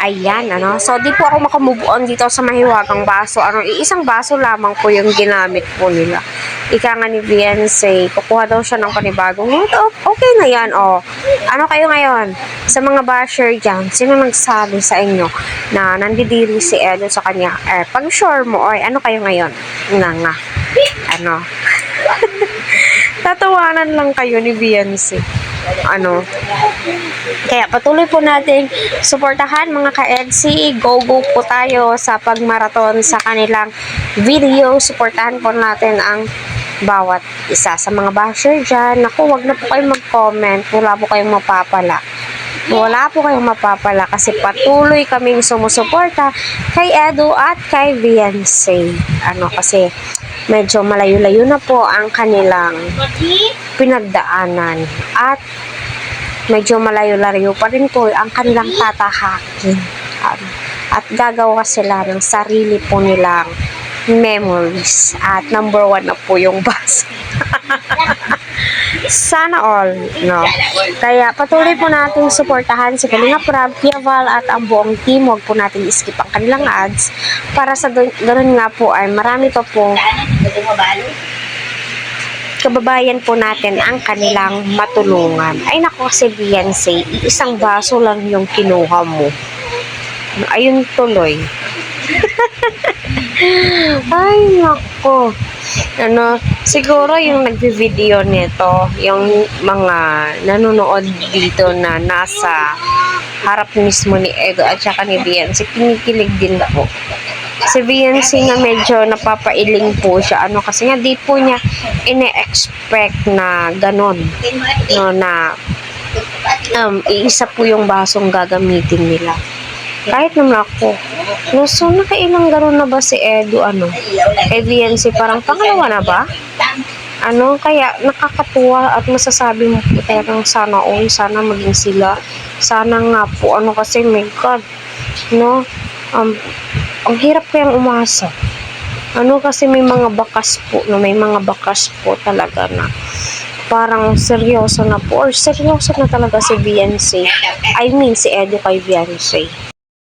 Ayan, ano. So, di po ako makamove on dito sa mahiwagang baso. Ano, iisang baso lamang po yung ginamit po nila. Ika nga ni Beyonce, kukuha daw siya ng panibagong. Oh, okay na yan, oh. Ano kayo ngayon? Sa mga basher dyan, sino nagsabi sa inyo na nandidiri si Edo sa kanya? Pag sure mo, oy, ano kayo ngayon? Nga. Ano? Tatawanan lang kayo ni Beyonce. Ano? Kaya patuloy po natin suportahan mga ka-EDSI. Go po tayo sa pagmaraton sa kanilang video. Suportahan po natin ang bawat isa sa mga basher dyan. Naku, wag na po kayong mag-comment. Wala po kayong mapapala. Wala po kayong mapapala kasi patuloy kaming sumusuporta kay Edo at kay Beyonce. Ano, kasi medyo malayo-layo na po ang kanilang pinagdaanan at medyo malayo-layo pa rin po ang kanilang tatahakin. At gagawa sila ng sarili po nilang memories. At number 1 na po yung bus. Sana all, no? Kaya patuloy po natin suportahan si Kalinga Prab, Piaval at ang buong team. Huwag po natin skip ang kanilang ads para sa ganun nga po ay marami pa po kababayan po natin ang kanilang matulungan. Ay naku, kasi Beyonce, isang baso lang yung kinuha mo. Ayun tuloy. Ay naku. Ano, siguro yung nagvi-video nito, yung mga nanonood dito na nasa harap mismo ni Edo at saka ni Beyonce, kinikilig din po. Si Beyonce nga medyo napapailing po siya. Ano, kasi nga di po niya ine-expect na ganon. No, na iisa po yung basong gagamitin nila. Kahit naman ako. No, so, nakailang ganon na ba si Edo, ano? Beyonce, parang pangalawa na ba? Ano, kaya nakakatuwa at masasabi mo po talagang sana all, sana maging sila. Sana nga po, ano kasi, my God, no? Ang hirap kayang umasa. Ano, kasi may mga bakas po, no? May mga bakas po talaga na parang seryoso na po, or seryoso na talaga si Beyonce. I mean, si Edo kay Beyonce.